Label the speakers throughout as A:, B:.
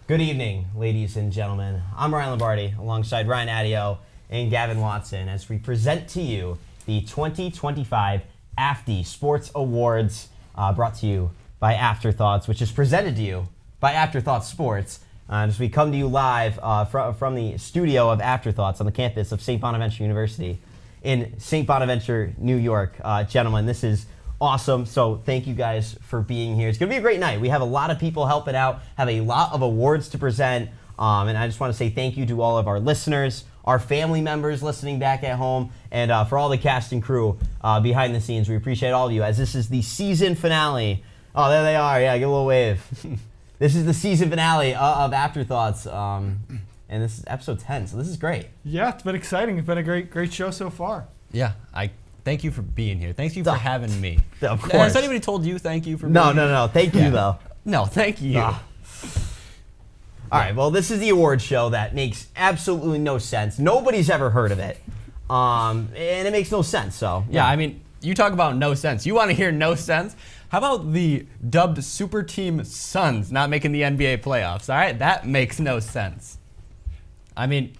A: Good evening, ladies and gentlemen. I'm Ryan Lombardi, alongside Ryan Adio and Gavin Watson, as we present to you the 2025 AFTY Sports Awards, brought to you by Afterthoughts, which is presented to you by Afterthoughts Sports. As we come to you live from the studio of Afterthoughts on the campus of St. Bonaventure University in St. Bonaventure, New York. Gentlemen, this is awesome. So thank you guys for being here. It's going to be a great night. We have a lot of people helping out, have a lot of awards to present. And I just want to say thank you to all of our listeners, our family members listening back at home, and for all the cast and crew behind the scenes. We appreciate all of you, as this is the season finale. Oh, there they are. Yeah, give a little wave. This is the season finale of Afterthoughts. And this is episode 10, so this is great.
B: Yeah, it's been exciting. It's been a great show so far.
C: Yeah, thank you for being here. Thank you for having me.
A: Of course.
C: Has anybody told you thank you for being here?
A: No. Thank you, though.
C: No, thank you.
A: All right, well, this is the award show that makes absolutely no sense. Nobody's ever heard of it. And it makes no sense, so.
C: Yeah, I mean, you talk about no sense. You want to hear no sense? How about the dubbed Super Team Suns not making the NBA playoffs, all right? That makes no sense. I mean,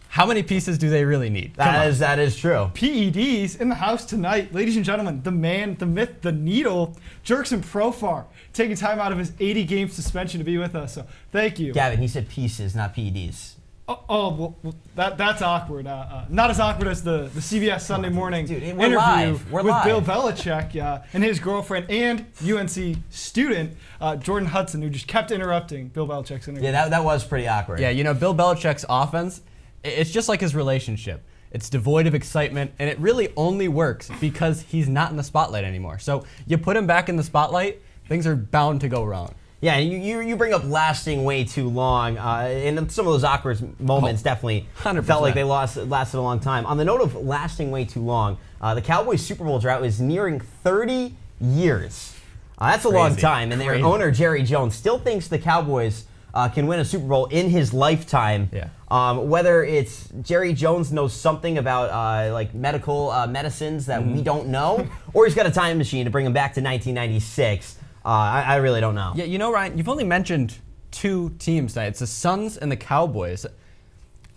C: how many pieces do they really need?
A: That is true.
B: PEDs in the house tonight. Ladies and gentlemen, the man, the myth, the needle, Jerkson Profar, taking time out of his 80-game suspension to be with us. So thank you.
A: Gavin, he said pieces, not PEDs.
B: Well, that's awkward. Not as awkward as the CBS Sunday morning
A: interview
B: with Bill Belichick and his girlfriend and UNC student, Jordan Hudson, who just kept interrupting Bill Belichick's interview.
A: Yeah, that was pretty awkward.
C: Yeah, you know, Bill Belichick's offense, it's just like his relationship. It's devoid of excitement, and it really only works because he's not in the spotlight anymore. So you put him back in the spotlight, things are bound to go wrong.
A: Yeah, and you bring up lasting way too long, and some of those awkward moments definitely
C: 100%.
A: felt like they lasted a long time. On the note of lasting way too long, the Cowboys Super Bowl drought is nearing 30 years. That's a long time, and their owner, Jerry Jones, still thinks the Cowboys can win a Super Bowl in his lifetime.
C: Yeah.
A: Whether it's Jerry Jones knows something about like medical medicines that we don't know, or he's got a time machine to bring him back to 1996. I really don't know.
C: Yeah, you know, Ryan, you've only mentioned two teams tonight. It's the Suns and the Cowboys.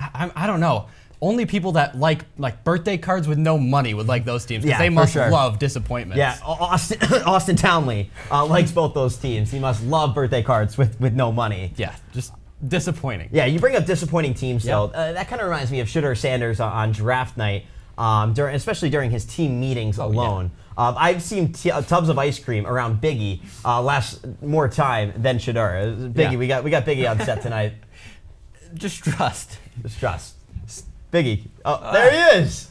C: I don't know. Only people that like birthday cards with no money would like those teams, because they must love disappointments.
A: Yeah, Austin Townley likes both those teams. He must love birthday cards with no money.
C: Yeah, just disappointing.
A: Yeah, you bring up disappointing teams, though. That kind of reminds me of Shooter Sanders on draft night, especially during his team meetings alone. Yeah. I've seen tubs of ice cream around Biggie last more time than Shedeur. Biggie, yeah. we got Biggie on set tonight.
C: Just trust.
A: Biggie. Oh, there he is.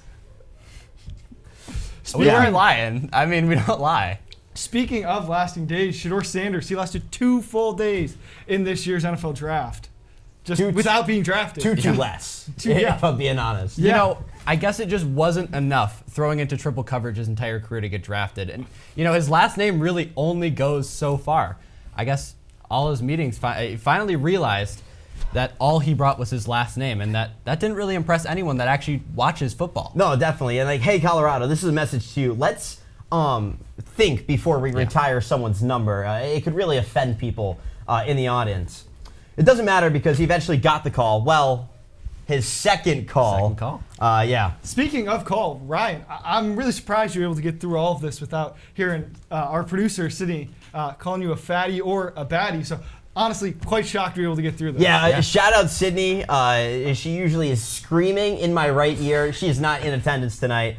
C: We weren't lying. I mean, we don't lie.
B: Speaking of lasting days, Shedeur Sanders, he lasted 2 full days in this year's NFL draft. Just without being drafted.
A: Two less, if I'm being honest.
C: You know, I guess it just wasn't enough throwing into triple coverage his entire career to get drafted. And, you know, his last name really only goes so far. I guess all his meetings finally realized that all he brought was his last name, and that didn't really impress anyone that actually watches football.
A: No, definitely. And like, hey, Colorado, this is a message to you. Let's think before we retire someone's number. It could really offend people in the audience. It doesn't matter because he eventually got the call. Well, his second call. Yeah.
B: Speaking of call, Ryan, I'm really surprised you were able to get through all of this without hearing our producer, Sydney, calling you a fatty or a baddie. So honestly, quite shocked you were able to get through this.
A: Yeah. Shout out Sydney. She usually is screaming in my right ear. She is not in attendance tonight.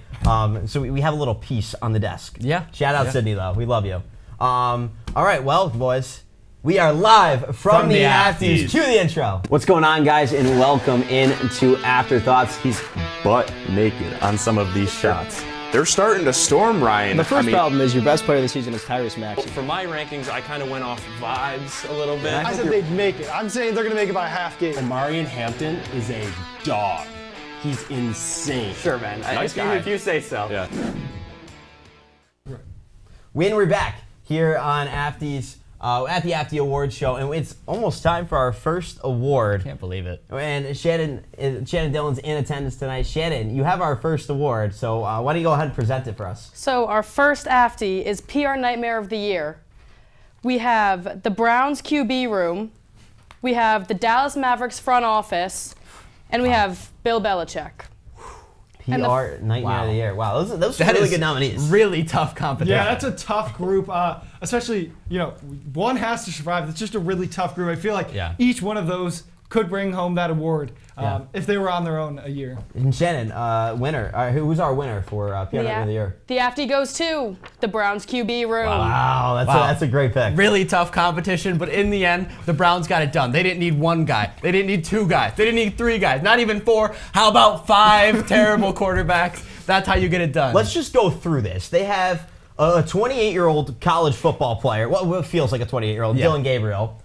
A: So we have a little piece on the desk.
C: Yeah.
A: Shout out Sydney, though. We love you. All right, well, boys. We are live from the Afties. Cue the intro. What's going on, guys, and welcome into Afterthoughts.
D: He's butt naked on some of these shots. They're starting to storm, Ryan.
E: The first problem is your best player of the season is Tyrese Maxey.
D: For my rankings, I kind of went off vibes a little bit.
B: I said they'd make it. I'm saying they're going to make it by a half game.
F: Omarion Hampton is a dog. He's insane.
D: Sure, man.
F: Nice guy.
D: If you say so.
F: Yeah.
A: When we're back here on Afties. At the AFTY Awards show, and it's almost time for our first award.
C: Can't believe it.
A: And Shannon Dillon's in attendance tonight. Shannon, you have our first award, so why don't you go ahead and present it for us?
G: So our first AFTY is PR Nightmare of the Year. We have the Browns QB room, we have the Dallas Mavericks front office, and we have Bill Belichick. And
A: PR Nightmare of the Year. Wow, those are
C: That
A: really
C: is
A: good nominees.
C: Really tough competition.
B: Yeah, that's a tough group. Especially, one has to survive. It's just a really tough group. I feel like each one of those could bring home that award if they were on their own a year.
A: And Shannon, winner. Who's our winner for PR Nightmare of the Year?
G: The AFT goes to the Browns QB room.
A: Wow, that's a great pick.
C: Really tough competition, but in the end, the Browns got it done. They didn't need one guy. They didn't need two guys. They didn't need three guys. Not even four. How about five terrible quarterbacks? That's how you get it done.
A: Let's just go through this. They have a 28-year-old college football player. What feels like a 28-year-old? Dylan Gabriel.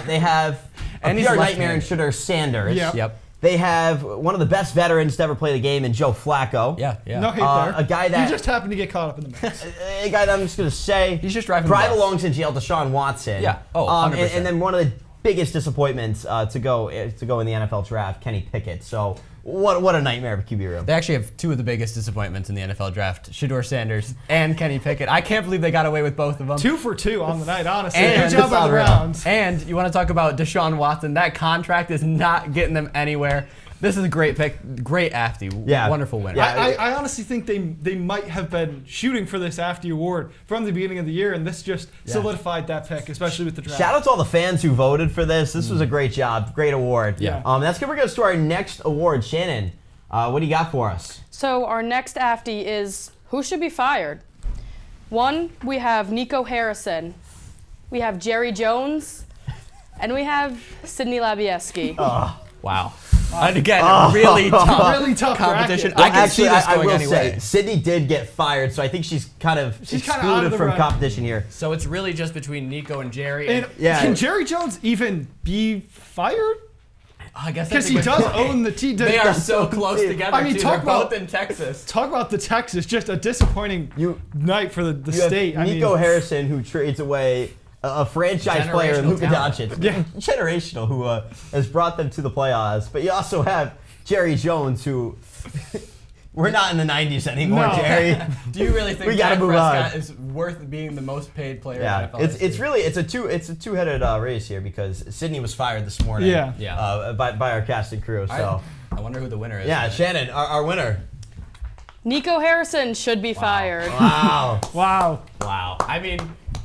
A: They have
C: And
A: a
C: he's
A: PR
C: left
A: Nightmare and
C: handed.
A: Shooter Sanders.
C: Yep.
A: They have one of the best veterans to ever play the game in Joe Flacco.
C: Yeah.
B: No hate there.
A: A guy that
B: You just happened to get caught up in the mix.
A: a guy that I'm just gonna say
C: He's just driving
A: probably
C: the bus.
A: belongs in jail. Deshaun Watson.
C: Yeah. Oh, 100%.
A: and then one of the biggest disappointments to go in the NFL draft, Kenny Pickett. So what a nightmare of a QB room.
C: They actually have two of the biggest disappointments in the NFL draft, Shador Sanders and Kenny Pickett. I can't believe they got away with both of them.
B: 2 for 2 on the night, honestly.
C: And
B: Good job by the
A: unreal.
B: Browns.
C: And you want to talk about Deshaun Watson. That contract is not getting them anywhere. This is a great pick. Great AFTY.
A: Yeah.
C: Wonderful winner.
A: Yeah.
B: I honestly think they might have been shooting for this AFTY award from the beginning of the year, and this just solidified that pick, especially with the draft.
A: Shout out to all the fans who voted for this. This was a great job. Great award.
C: Yeah.
A: That's going to bring us to our next award. Shannon, what do you got for us?
G: So our next AFTY is who should be fired? One, we have Nico Harrison. We have Jerry Jones. And we have Sidney Labieski.
C: Wow. And again, really tough competition.
B: bracket.
C: I can see this
A: I
C: going
A: will
C: any
A: say,
C: way.
A: Sydney did get fired, so I think she's kind of
B: kinda out of
A: excluded
B: the
A: from
B: running.
A: competition here.
C: So it's really just between Nico and Jerry.
B: And can Jerry Jones even be fired?
C: I guess
B: Because he does own the team.
C: They are so close together.
B: I mean,
C: too.
B: talk
C: They're
B: about-
C: both in Texas.
B: Talk about the Texas, just a disappointing night for the
A: You have
B: state.
A: Nico Harrison, who trades away a franchise player,
C: Generational
A: Luka
C: talent.
A: Doncic. Generational, who has brought them to the playoffs. But you also have Jerry Jones, who we're not in the 90s anymore,
B: No.
A: Jerry.
C: Do you really think
A: We gotta
C: Dak
A: move
C: Prescott
A: on.
C: is worth being the most paid player
A: Yeah,
C: in NFL
A: it's
C: history?
A: really it's a two-headed race here because Sydney was fired this morning.
B: Yeah.
A: By our cast and crew. So
C: I wonder who the winner is.
A: yeah, Shannon, our winner.
G: Nico Harrison should be fired.
A: Wow.
B: Wow.
C: Wow. I mean,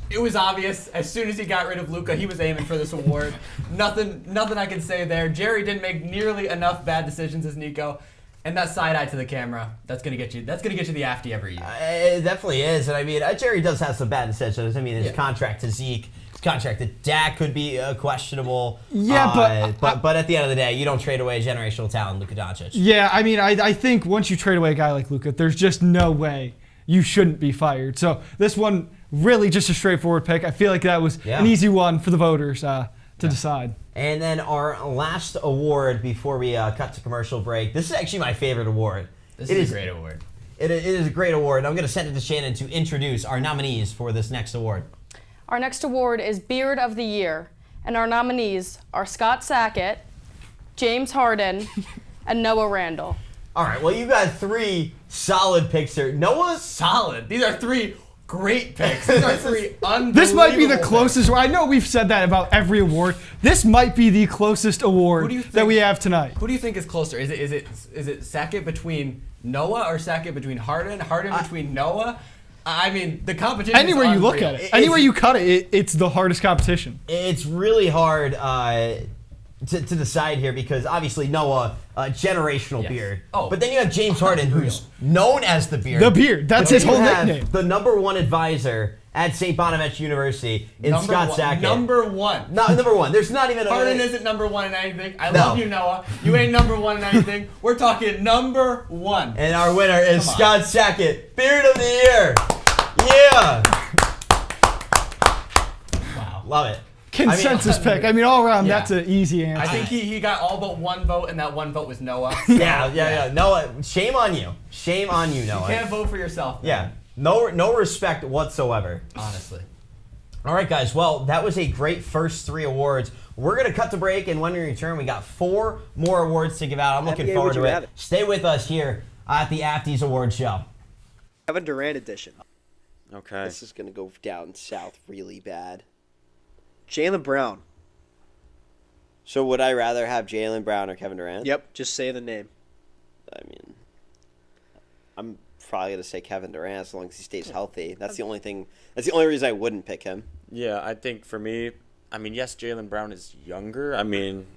C: it was obvious. As soon as he got rid of Luka, he was aiming for this award. Nothing I can say there. Jerry didn't make nearly enough bad decisions as Nico. And that side eye to the camera, that's gonna get you the AFTY every year.
A: It definitely is, and I mean Jerry does have some bad decisions. I mean his contract to Zeke, his contract to Dak could be questionable.
B: Yeah,
A: but at the end of the day, you don't trade away generational talent, Luka Doncic.
B: Yeah, I mean, I think once you trade away a guy like Luka, there's just no way you shouldn't be fired. So this one, really just a straightforward pick. I feel like that was an easy one for the voters to decide.
A: And then our last award before we cut to commercial break. This is actually my favorite award.
C: This is a great award.
A: It is a great award. I'm going to send it to Shannon to introduce our nominees for this next award.
G: Our next award is Beard of the Year. And our nominees are Scott Sackett, James Harden, and Noah Randall.
A: All right, well, you got three solid picks here. Noah's
C: Solid. These are three great picks. These are three unbelievable
B: This might be the
C: picks.
B: closest. I know we've said that about every award. This might be the closest award
C: Who do you
B: that
C: think-
B: we have tonight.
C: Who do you think is closer? Is it Sackett between Noah or Sackett between Harden? Harden between Noah? I mean, the competition.
B: Anywhere
C: is
B: you look
C: unreal.
B: at it, anywhere you cut it, it's the hardest competition.
A: It's really hard to decide here because obviously Noah, generational
C: Yes.
A: beard.
C: Oh,
A: but then you have James Harden, who's known as the beard.
B: The beard. That's
A: But
B: his
A: then
B: whole
A: you have
B: nickname.
A: The #1 advisor at St. Bonaventure University in
C: Number
A: Scott
C: one.
A: Sackett.
C: Number one.
A: Not number one. There's not even a.
C: Harden isn't number one in anything. I
A: No.
C: love you, Noah. You ain't number one in anything. We're talking number one.
A: And our winner is
C: Come on.
A: Scott Sackett, Beard of the Year. Yeah.
C: Wow.
A: Love it.
B: Consensus pick. I mean, all around,
C: Yeah.
B: that's an easy answer.
C: I think he got all but one vote, and that one vote was Noah. So,
A: Yeah. Noah, shame on you. Shame on you, Noah.
C: You can't vote for yourself.
A: Yeah.
C: man.
A: No respect whatsoever.
C: Honestly.
A: All right, guys. Well, that was a great first three awards. We're going to cut to break, and when we return, we got 4 more awards to give out. I'm looking
E: NBA
A: forward
E: Would
A: to
E: You
A: it.
E: Rather.
A: Stay with us here at the AFTYs Awards Show.
E: Kevin Durant edition.
D: Okay.
E: This is going to go down south really bad. Jaylen Brown.
H: So would I rather have Jaylen Brown or Kevin Durant?
E: Yep, just say the name.
H: I mean, I'm probably gonna say Kevin Durant as long as he stays healthy. That's the only thing. That's the only reason I wouldn't pick him.
D: Yeah, I think for me, I mean, yes, Jaylen Brown is younger. I mean,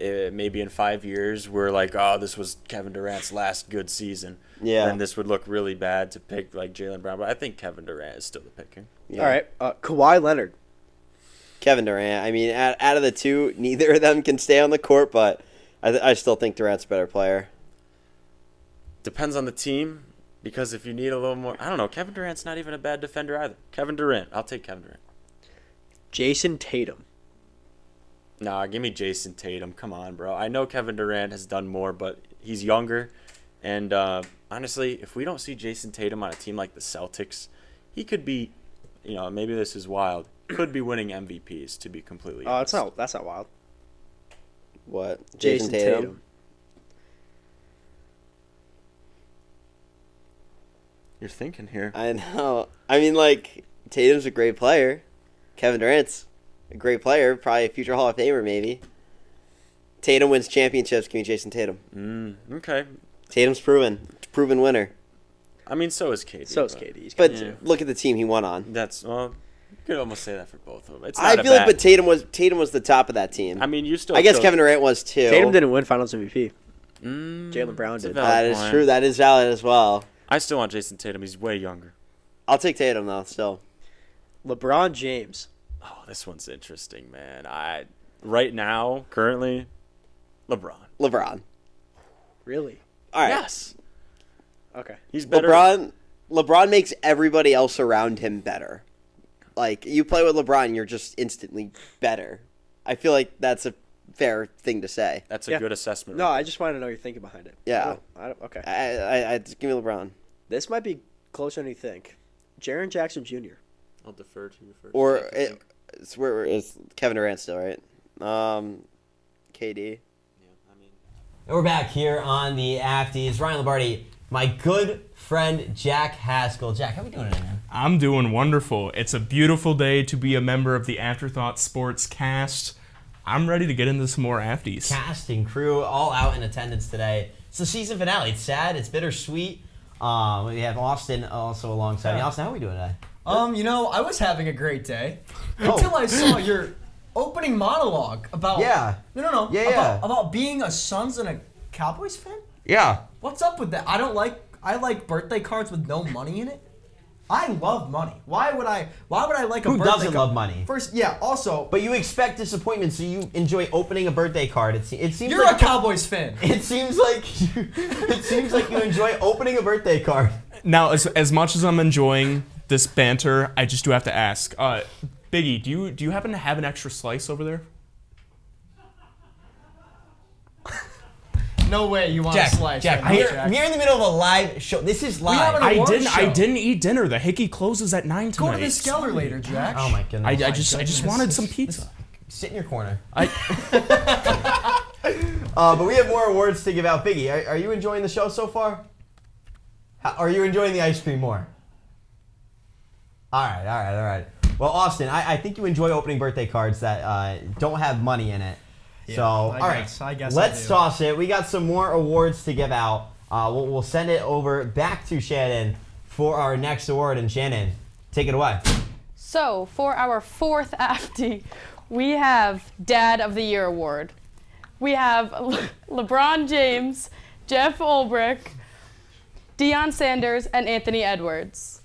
D: maybe in 5 years we're like, oh, this was Kevin Durant's last good season.
H: Yeah.
D: And this would look really bad to pick like Jaylen Brown, but I think Kevin Durant is still the picking.
H: Yeah.
E: All right, Kawhi Leonard.
H: Kevin Durant. I mean, out of the two, neither of them can stay on the court, but I still think Durant's a better player.
D: Depends on the team, because if you need a little more, I don't know. Kevin Durant's not even a bad defender either. Kevin Durant. I'll take Kevin Durant.
E: Jason Tatum.
D: Nah, give me Jason Tatum. Come on, bro. I know Kevin Durant has done more, but he's younger. And honestly, if we don't see Jason Tatum on a team like the Celtics, he could be, maybe this is wild, could be winning MVPs, to be completely honest.
E: That's not wild.
H: What? Jason Tatum?
D: You're thinking here.
H: I know. I mean, like, Tatum's a great player. Kevin Durant's a great player. Probably a future Hall of Famer, maybe. Tatum wins championships. Give me Jason Tatum.
D: Okay.
H: Tatum's proven winner.
D: I mean, so is KD.
E: So is KD.
H: But look at the team he won on.
D: You could almost say that for both of them.
H: I feel like, but Tatum was the top of that team.
D: I mean,
H: I guess Kevin Durant was too.
E: Tatum didn't win Finals MVP. Jaylen Brown did.
H: That is true. That is valid as well.
D: I still want Jason Tatum. He's way younger.
H: I'll take Tatum though. Still.
E: LeBron James.
D: Oh, this one's interesting, man. Right now, currently, LeBron.
E: Really?
H: All right.
D: Yes.
E: Okay.
D: He's better.
H: LeBron makes everybody else around him better. Like, you play with LeBron, you're just instantly better. I feel like that's a fair thing to say.
D: That's a good assessment.
E: No, I just want to know your thinking behind it.
H: Yeah.
E: Okay.
H: I just give me LeBron.
E: This might be closer than you think. Jaren Jackson Jr.
D: I'll defer to you first.
H: Or it's Kevin Durant still, right? KD.
A: And we're back here on the Afties. Ryan Lombardi, my good friend Jack Haskell. Jack, how are we doing today, man?
I: I'm doing wonderful. It's a beautiful day to be a member of the Afterthoughts Sports cast. I'm ready to get into some more Afties.
A: Cast and crew all out in attendance today. It's the season finale. It's sad. It's bittersweet. We have Austin also alongside me. Austin, how are we doing today?
J: I was having a great day until I saw your opening monologue about about being a Suns and a Cowboys fan.
A: Yeah.
J: What's up with that? I like birthday cards with no money in it. I love money. Why would I like a
A: Who
J: birthday card?
A: doesn't love money?
J: Also,
A: but you expect disappointment, so you enjoy opening a birthday card. It seems
J: you're
A: like
J: a Cowboys fan.
A: It seems like you enjoy opening a birthday card.
I: Now, as much as I'm enjoying this banter, I just do have to ask, Biggie, do you happen to have an extra slice over there?
J: No way you want a slice.
A: Jack, we're in the middle of a live show. This is live.
I: I didn't eat dinner. The Hickey closes at 9 tonight.
J: Go to the Skeller later, Jack.
A: Oh my goodness.
I: I just wanted some pizza.
A: Sit in your corner. But we have more awards to give out. Biggie, are you enjoying the show so far? Are you enjoying the ice cream more? All right. Well, Austin, I think you enjoy opening birthday cards that don't have money in it.
J: Yeah,
A: so, all right,
J: I guess
A: let's toss it. We got some more awards to give out. We'll send it over back to Shannon for our next award. And Shannon, take it away.
G: So, for our fourth AFD, we have Dad of the Year award. We have LeBron James, Jeff Ulbrich, Deion Sanders, and Anthony Edwards.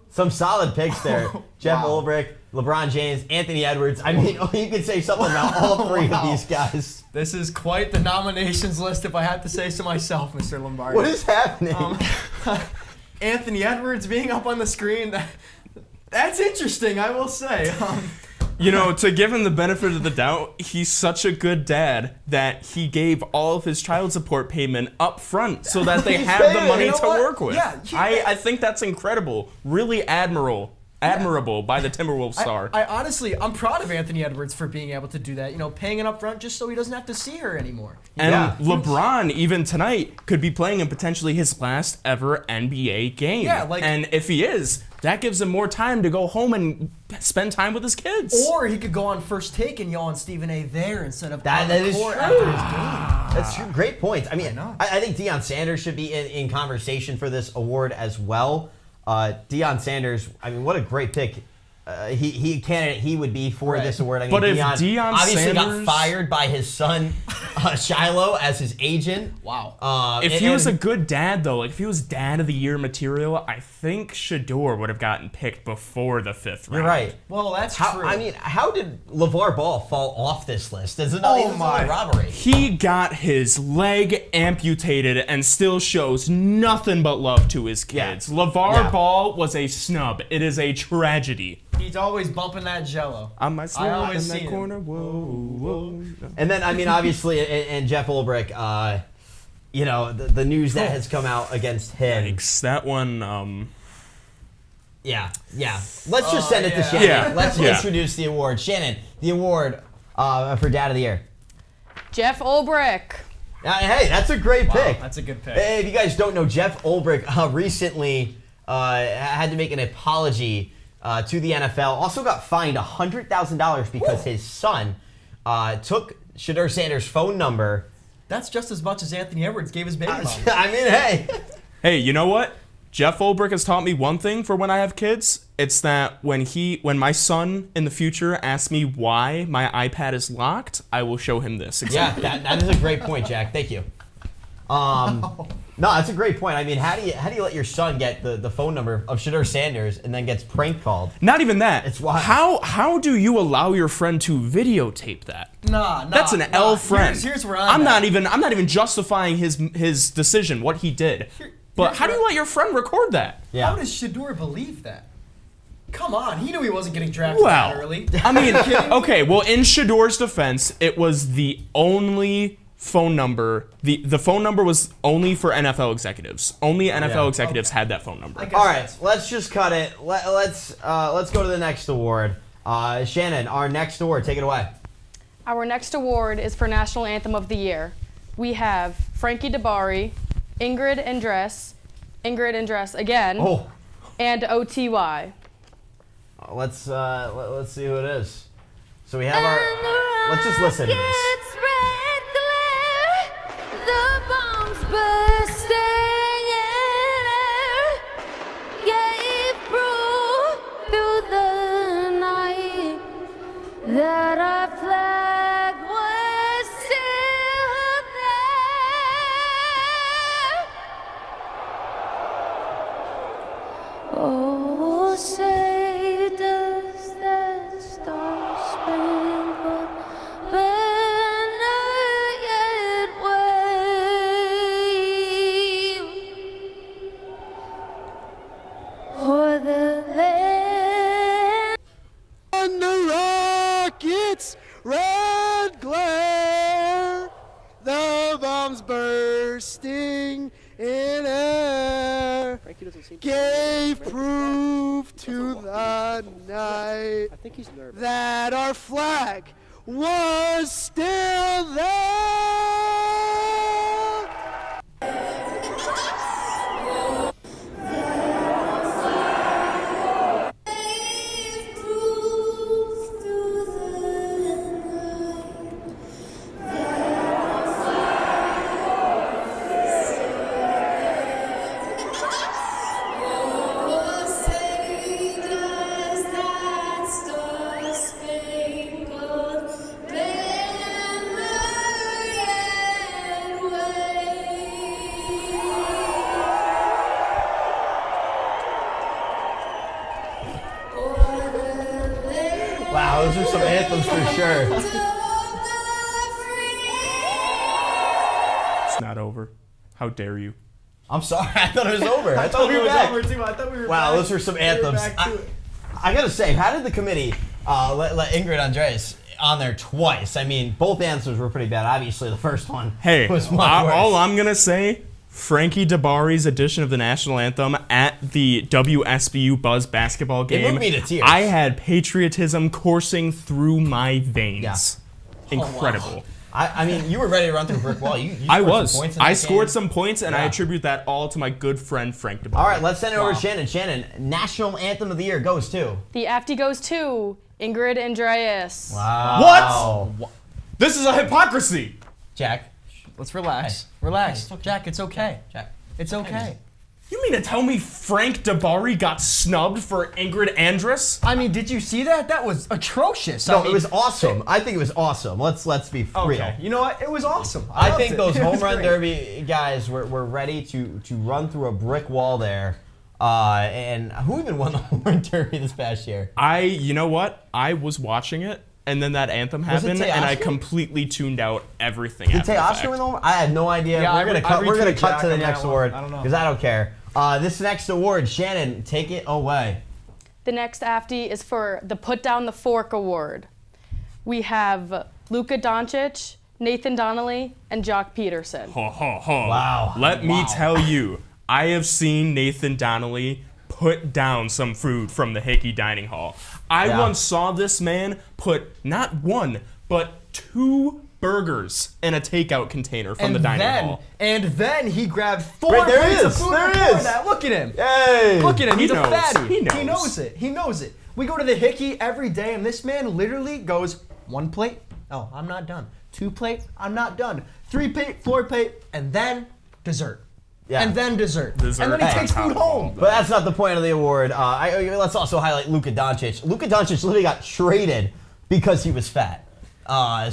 A: Some solid picks there. Jeff Ulbrich, LeBron James, Anthony Edwards. I mean, you could say something about all three of these guys.
J: This is quite the nominations list, if I had to say so myself, Mr. Lombardi.
A: What is happening?
J: Anthony Edwards being up on the screen, that's interesting, I will say.
I: To give him the benefit of the doubt, he's such a good dad that he gave all of his child support payment up front so that they have the money to work with.
J: Yeah,
I: I think that's incredible. Really admirable by the Timberwolves star.
J: I'm proud of Anthony Edwards for being able to do that, paying it up front just so he doesn't have to see her anymore.
I: And LeBron, even tonight, could be playing in potentially his last ever NBA game.
J: Yeah,
I: and if he is, that gives him more time to go home and spend time with his kids.
J: Or he could go on First Take and yell on Stephen A. there instead of
A: that
J: on the
A: is
J: court
A: true.
J: after his game.
A: That's true. Great point. I mean, I think Deion Sanders should be in conversation for this award as well. Deion Sanders, I mean, what a great pick. He would be for this award. I mean,
I: but if
A: Deion obviously
I: Sanders
A: got fired by his son Shiloh as his agent.
J: Wow.
I: If he was a good dad, though, like if he was Dad of the Year material, I think Shador would have gotten picked before the 5th round.
A: You're right.
J: Well, that's
A: true. I mean, how did LeVar Ball fall off this list? Is it not robbery?
I: He got his leg amputated and still shows nothing but love to his kids. LeVar Ball was a snub. It is a tragedy.
J: He's always bumping that Jello.
I: I always
J: see
I: in that corner. Whoa.
A: And then, I mean, obviously, and Jeff Ulbrich, you know, the news that has come out against him.
I: Yikes. That one,
A: Yeah. Let's just send it to Shannon.
I: Yeah.
A: Let's introduce the award. Shannon, the award for Dad of the Year.
G: Jeff Ulbrich.
A: Hey, that's a great pick.
J: That's a good pick.
A: Hey, if you guys don't know, Jeff Ulbrich recently had to make an apology to the NFL. Also got fined $100,000 because his son took Shador Sanders' phone number.
J: That's just as much as Anthony Edwards gave his baby mom.
A: I mean, hey.
I: Hey, you know what? Jeff Ulbrich has taught me one thing for when I have kids. It's that when my son in the future asks me why my iPad is locked, I will show him this.
A: Exactly. Yeah, that is a great point, Jack. Thank you. No, that's a great point. I mean, how do you let your son get the phone number of Shador Sanders and then gets prank called?
I: Not even that.
A: It's wild.
I: How do you allow your friend to videotape that?
J: Nah.
I: That's an L friend.
J: Here's where
I: I'm not even justifying his decision, what he did. But how do you let your friend record that?
J: How does Shador believe that? Come on, he knew he wasn't getting drafted that early.
I: I mean, okay, well, in Shador's defense, it was the only phone number. The phone number was only for NFL executives. Only NFL executives had that phone number.
A: All right, let's just cut it. Let's go to the next award. Shannon, our next award, take it away.
G: Our next award is for National Anthem of the Year. We have Frankie DeBari, Ingrid Andress again, and OTY.
A: Let's see who it is. So we have our. Let's just listen to this.
K: The bombs bursting in air gave proof through the night that our flag was still there. Oh, say does that star-spangled banner yet wave for the land?
L: On the rockets' red glare, the bombs bursting in air gave proof to the night that our flag was still there.
A: Wow, those are some anthems for sure.
I: It's not over. How dare you?
A: I'm sorry, I thought it was over. I thought we were back.
J: Too. I thought we were
A: Wow,
J: back.
A: those are some anthems. I gotta say, how did the committee let Ingrid Andress on there twice? I mean, both answers were pretty bad. Obviously, the first one was much worse.
I: All I'm gonna say, Frankie DeBari's edition of the national anthem at the WSBU Buzz basketball game.
A: It moved me to tears.
I: I had patriotism coursing through my veins.
A: Yeah.
I: Incredible.
A: Oh, wow. I mean, you were ready to run through a brick wall. You
I: I
A: scored
I: was.
A: some points in
I: I
A: that
I: scored
A: game.
I: some points, and I
A: Yeah.
I: attribute that all to my good friend Frank DeBoer.
A: All right, let's send it over to Shannon. Shannon, National Anthem of the Year goes to.
G: The AFD goes to Ingrid Andreas.
A: Wow.
I: What? This is a hypocrisy.
A: Jack.
J: Let's relax. Relax. Jack, it's okay.
A: Jack.
J: It's okay.
I: You mean to tell me Frank DeBari got snubbed for Ingrid Andress?
J: I mean, did you see that? That was atrocious.
A: No,
J: I mean,
A: it was awesome. I think it was awesome. Let's be real.
J: Okay. You know what? It was awesome.
A: I
J: loved
A: think
J: it.
A: those
J: It
A: home
J: was
A: run
J: great.
A: derby guys were ready to run through a brick wall there. And who even won the home run derby this past year?
I: You know what? I was watching it, and then that anthem
A: Was it
I: happened, and I
A: Teoscar?
I: completely tuned out everything.
A: Did
I: after the
A: Teoscar
I: fact.
A: win the home run? I had no idea.
J: Yeah,
A: we're gonna cut. We're gonna
J: retweet
A: cut
J: Jack
A: to the
J: on that
A: next
J: one.
A: award
J: I don't know.
A: because I don't care. This next award, Shannon, take it away.
G: The next AFD is for the Put Down the Fork Award. We have Luka Doncic, Nathan Donnelly, and Jock Peterson.
I: Ho, ho, ho.
A: Wow.
I: Let me tell you, I have seen Nathan Donnelly put down some food from the Hickey Dining Hall. I once saw this man put not one, but 2 burgers in a takeout container from the dining hall.
J: And then he grabbed 4
A: Right, there
J: plates
A: it
J: of
A: is.
J: food
A: There it
J: before
A: is.
J: that. Look at him.
A: Hey.
J: Look at him. He's
I: He
J: a
I: knows.
J: fatty.
I: He knows.
J: He knows it. He knows it. We go to the Hickey every day, and this man literally goes 1 plate. Oh, I'm not done. 2 plate. I'm not done. 3 plate, 4 plate, and then dessert.
A: Yeah.
J: And then dessert.
I: Dessert
J: And then he
I: on
J: takes
I: top
J: food
I: of all
J: home.
I: that.
A: But that's not the point of the award. Let's also highlight Luka Doncic. Luka Doncic literally got traded because he was fat.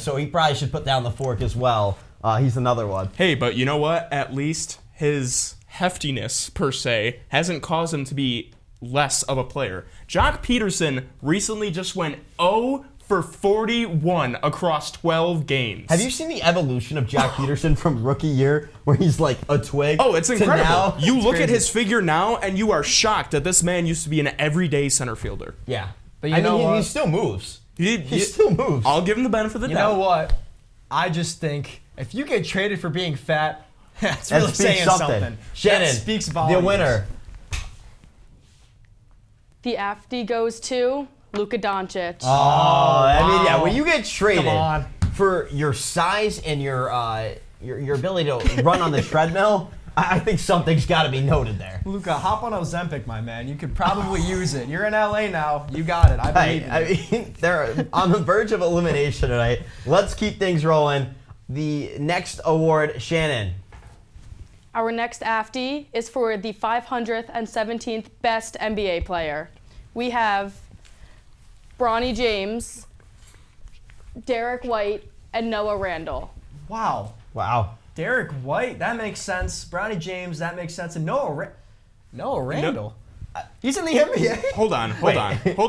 A: So he probably should put down the fork as well. He's another one.
I: Hey, but you know what? At least his heftiness, per se, hasn't caused him to be less of a player. Jock Peterson recently just went 0 for 41 across 12 games.
A: Have you seen the evolution of Jack Peterson from rookie year, where he's like a twig?
I: Oh, it's
A: to
I: incredible.
A: now?
I: You
A: It's
I: look at
A: crazy.
I: his figure now, and you are shocked that this man used to be an everyday center fielder.
A: Yeah.
J: But you
A: I
J: know
A: mean,
J: what?
A: he still moves.
I: He
A: still moves.
I: I'll give him the benefit of the
J: You
I: doubt.
J: know what? I just think if you get traded for being fat, that's really
A: That speaks
J: saying something.
A: Shannon,
J: that speaks volumes.
A: the winner.
G: The AFD goes to Luka Doncic.
A: Oh, I mean, yeah, when you get traded
J: Come on.
A: for your size and your ability to run on the treadmill, I think something's got to be noted there.
J: Luka, hop on Ozempic, my man. You could probably use it. You're in LA now. You got it. I believe
A: Hey,
J: in
A: I
J: you.
A: mean, they're on the verge of elimination tonight. Let's keep things rolling. The next award, Shannon.
G: Our next AFD is for the 517th best NBA player. We have Bronny James, Derek White, and Noah Randall.
J: Wow.
A: Wow.
J: Derek White, that makes sense. Bronny James, that makes sense. And Noah Randall. He's in the NBA.
I: Hold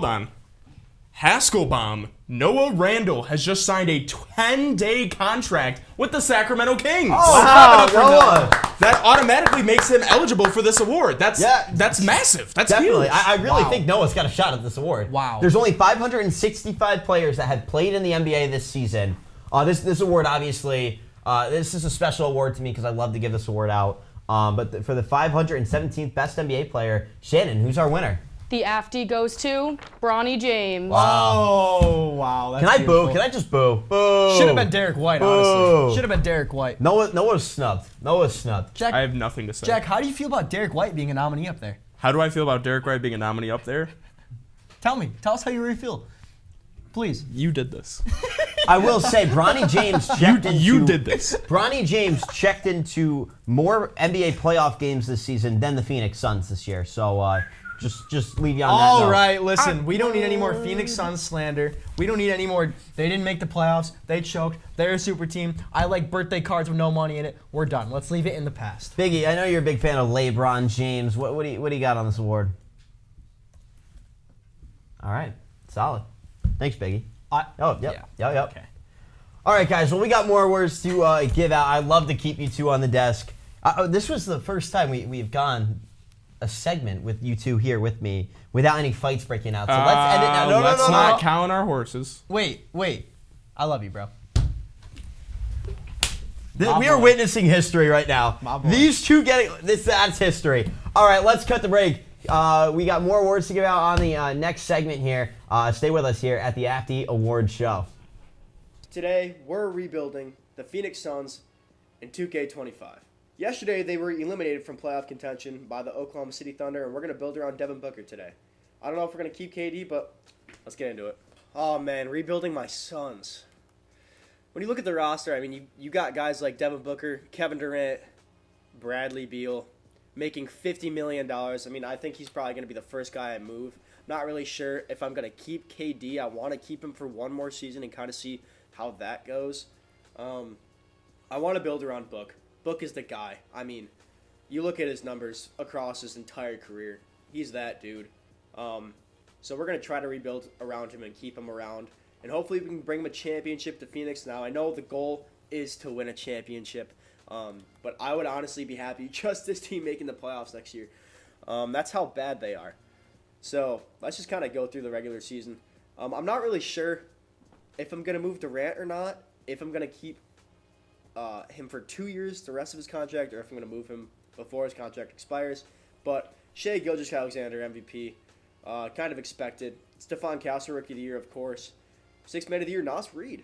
I: on. Haskelbaum, Noah Randall has just signed a 10-day contract with the Sacramento Kings.
A: Wow, Noah.
I: That automatically makes him eligible for this award. That's massive. That's
A: Definitely.
I: huge.
A: I really think Noah's got a shot at this award.
J: Wow.
A: There's only 565 players that have played in the NBA this season. This award, obviously, this is a special award to me because I love to give this award out. But for the 517th best NBA player, Shannon, who's our winner?
G: The AFD goes to Bronny James.
J: Oh, wow. That's
A: Can I
J: beautiful.
A: boo? Can I just boo? Boo.
J: Should have been Derek White,
A: Boo.
J: honestly. Should have been Derek White.
A: Noah's snubbed. Noah's snubbed.
J: Jack,
I: I have nothing to say.
J: Jack, how do you feel about Derek White being a nominee up there?
I: How do I feel about Derek White being a nominee up there?
J: Tell me. Tell us how you really feel. Please.
I: You did this.
A: I will say, Bronny James checked into.
I: You did this.
A: Bronny James checked into more NBA playoff games this season than the Phoenix Suns this year. So just leave you on that
J: All
A: note.
J: right, listen, we don't need any more Phoenix Suns slander. We don't need any more. They didn't make the playoffs. They choked. They're a super team. I like birthday cards with no money in it. We're done. Let's leave it in the past.
A: Biggie, I know you're a big fan of LeBron James. What do you got on this award? All right, solid. Thanks, Biggie. Yep.
J: Okay.
A: All right, guys. Well, we got more awards to give out. I'd love to keep you two on the desk. This was the first time we've gone a segment with you two here with me without any fights breaking out. So let's end it now. No,
I: let's
A: no, no,
I: not
A: no.
I: count our horses.
J: Wait. I love you, bro.
A: We are witnessing history right now.
J: My boy.
A: These two getting that's history. All right, let's cut the break. We got more awards to give out on the next segment here. Stay with us here at the AFD Award Show.
E: Today, we're rebuilding the Phoenix Suns in 2K25. Yesterday, they were eliminated from playoff contention by the Oklahoma City Thunder, and we're going to build around Devin Booker today. I don't know if we're going to keep KD, but let's get into it. Oh, man, rebuilding my Suns. When you look at the roster, I mean, you got guys like Devin Booker, Kevin Durant, Bradley Beal, making $50 million. I mean, I think he's probably going to be the first guy I move. Not really sure if I'm going to keep KD. I want to keep him for one more season and kind of see how that goes. I want to build around Book. Book is the guy. I mean, you look at his numbers across his entire career. He's that dude. So we're going to try to rebuild around him and keep him around. And hopefully we can bring him a championship to Phoenix. Now, I know the goal is to win a championship. But I would honestly be happy just this team making the playoffs next year. That's how bad they are. So let's just kind of go through the regular season. I'm not really sure if I'm going to move Durant or not, if I'm going to keep him for 2 years, the rest of his contract, or if I'm going to move him before his contract expires. But Shai Gilgeous-Alexander, MVP, kind of expected. Stephon Castle, Rookie of the Year, of course. Sixth Man of the Year, Nas Reed.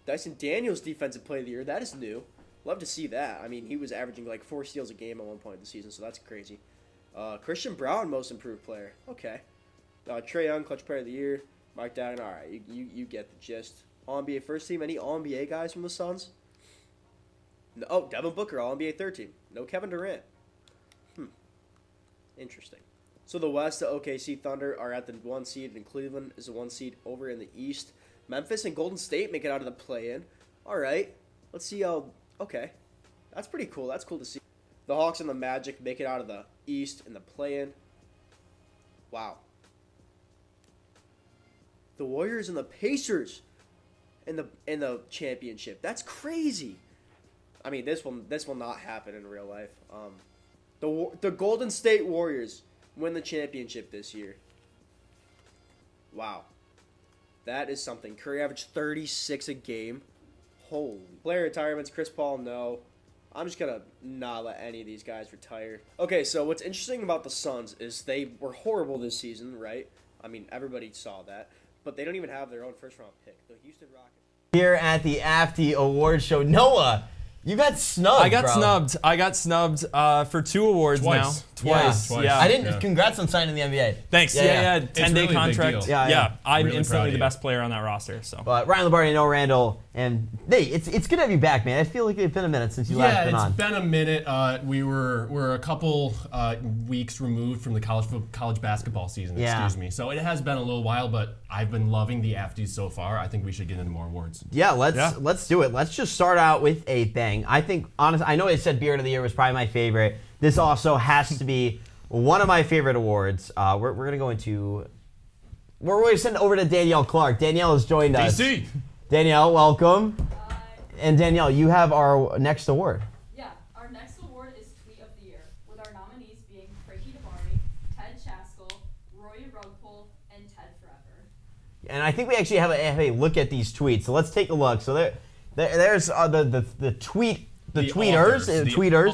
E: Dyson Daniels, Defensive Player of the Year. That is new. Love to see that. I mean, he was averaging like 4 steals a game at one point in the season, so that's crazy. Christian Brown, Most Improved Player. Okay. Trae Young, Clutch Player of the Year. Mark Dagan. All right, you get the gist. All-NBA first team. Any All-NBA guys from the Suns? No, oh, Devin Booker, All-NBA third team. No Kevin Durant. Interesting. So the West, the OKC Thunder are at the 1 seed, and Cleveland is the 1 seed over in the East. Memphis and Golden State make it out of the play-in. All right. Let's see how... Okay. That's pretty cool. That's cool to see. The Hawks and the Magic make it out of the East in the play-in. Wow. The Warriors and the Pacers in the championship. That's crazy. I mean, this will not happen in real life. The Golden State Warriors win the championship this year. Wow. That is something. Curry averaged 36 a game. Holy. Player retirements, Chris Paul, no. I'm just going to not let any of these guys retire. Okay, so what's interesting about the Suns is they were horrible this season, right? I mean, everybody saw that. But they don't even have their own first-round pick. The Houston Rockets.
A: Here at the AFT Awards Show, Noah, you got snubbed,
I: I got snubbed for 2 awards now. Twice.
A: Yeah. I didn't. Congrats on signing the NBA.
I: Thanks. Yeah. 10-day
M: really
I: contract.
A: Yeah.
I: I'm
M: really
I: instantly the best player on that roster. So.
A: But Ryan Lombardi, Noah Randall, and hey, it's good to have you back, man. I feel like it's been a minute since you last been on.
F: Yeah, it's been a minute. We're a couple weeks removed from the college basketball season.
A: Yeah.
F: Excuse me. So it has been a little while, but I've been loving the AFTs so far. I think we should get into more awards.
A: Yeah, let's do it. Let's just start out with a bang. I think, honestly, I know I said Beard of the Year was probably my favorite. This also has to be one of my favorite awards. We're going to go into... We're going to send it over to Danielle Clark. Danielle has joined us.
M: DC.
A: Danielle, welcome. And Danielle, you have our next award.
N: Yeah, our next award is Tweet of the Year, with our nominees being Frankie DeBarney, Ted Chaskell, Roy Rugpole, and Ted Forever.
A: And I think we actually have a look at these tweets. So let's take a look. So there's the tweet... The tweeters,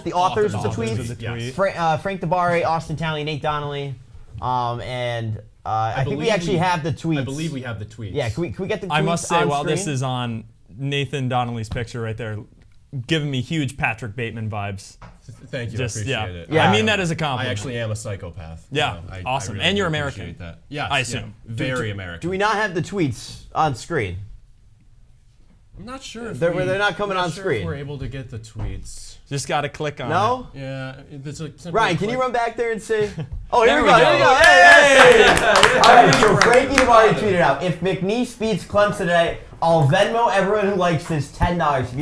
A: the authors of the tweets.
F: Yes.
A: Frank DeBari, Austin Townley, Nate Donnelly, and I think we actually have the tweets.
F: I believe we have the tweets.
A: Yeah, can we get the tweets
I: I must say,
A: on
I: while
A: screen?
I: this is on, Nathan Donnelly's picture right there, giving me huge Patrick Bateman vibes.
F: Thank you. I appreciate it.
A: Yeah.
I: I mean that as a compliment.
F: I actually am a psychopath.
I: Yeah, awesome.
F: I really
I: and you're
F: do
I: American.
F: appreciate that. Yes,
I: I assume.
F: Very American.
A: Do we not have the tweets on screen?
F: I'm not sure if
A: they're not coming on screen.
F: If we're able to get the tweets.
I: Just got to click on
A: No?
I: it.
F: Yeah. It's a
A: Ryan, can you run back there and see? Oh, here
I: There
A: we
I: we
A: go.
I: go.
A: Here we go. Hey! All right, so Frankie DeBari tweeted out, if McNeese beats Clemson today, I'll Venmo everyone who likes this $10. If you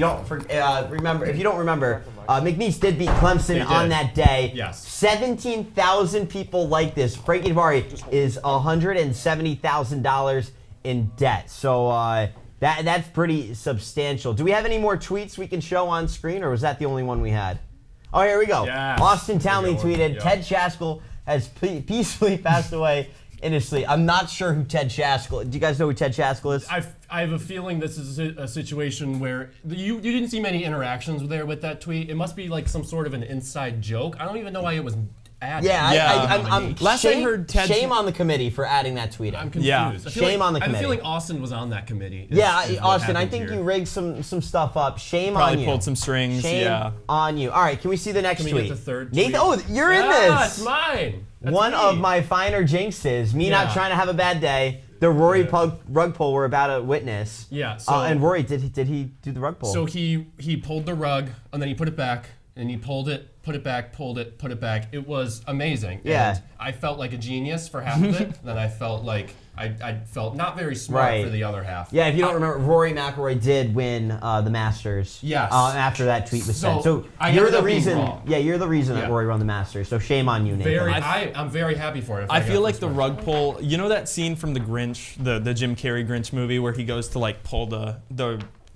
A: don't remember, McNeese did beat Clemson on that day.
F: Yes.
A: 17,000 people like this. Frankie DeBari is $170,000 in debt. So that's pretty substantial. Do we have any more tweets we can show on screen, or was that the only one we had? Oh, here we go.
F: Yes.
A: Austin Townley tweeted,
F: Yep.
A: Ted Chaskell has peacefully passed away innocently. I'm not sure who Ted Chaskell. Do you guys know who Ted Chaskell is?
F: I have a feeling this is a situation where you didn't see many interactions there with that tweet. It must be like some sort of an inside joke. I don't even know why it was added.
A: I'm
I: Last I heard, Ted.
A: Shame on the committee for adding that tweet.
F: I'm confused.
I: Yeah.
F: I feel
A: Shame on the
F: I have a
A: committee.
F: feeling Austin was on that committee.
A: Austin, I think you rigged some stuff up. Shame
I: Probably
A: on you.
I: pulled some strings.
A: Shame on you. All right, can we see the next
F: Can we
A: tweet?
F: get the third
A: Nathan,
F: tweet?
A: oh, you're in
F: Yeah,
A: this.
F: it's mine. That's
A: One
F: me.
A: of my finer jinxes. Me not
F: Yeah.
A: trying to have a bad day. The Rory rug pull we're about to witness.
F: Yeah. So
A: And Rory, did he do the rug pull?
F: So he pulled the rug and then he put it back and he pulled it, put it back, pulled it, put it back. It was amazing.
A: Yeah.
F: And I felt like a genius for half of it. Then I felt like I felt not very smart for the other half.
A: Yeah, if you don't remember, Rory McIlroy did win the Masters.
F: Yes.
A: After that tweet was sent. So
F: I
A: you're
F: ended
A: the
F: up being
A: reason.
F: wrong.
A: Yeah, you're the reason that Rory won the Masters. So shame on you, Nathan.
F: I'm very happy for it.
I: I feel like the rug pull. You know that scene from the Grinch, the Jim Carrey Grinch movie, where he goes to like pull the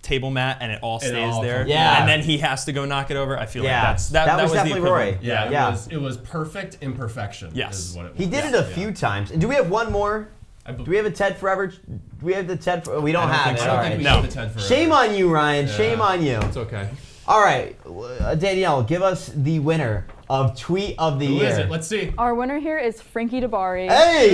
I: table mat and it all stays there.
A: Yeah.
I: And then he has to go knock it over. I feel like that
A: was
I: the
A: definitely Rory.
I: equivalent.
F: Yeah. It was perfect imperfection.
I: Yes.
F: Is what it was.
A: He did it a few times. Do we have one more? Do we have a Ted Forever? Do we have the Ted? We don't have it.
F: I don't think we have the Ted Forever.
A: Shame on you, Ryan.
F: Yeah.
A: Shame on you.
F: It's okay.
A: All right, Danielle, give us the winner of Tweet of the
F: Who
A: Year.
F: is it? Let's see.
G: Our winner here is Frankie DeBari.
A: Hey!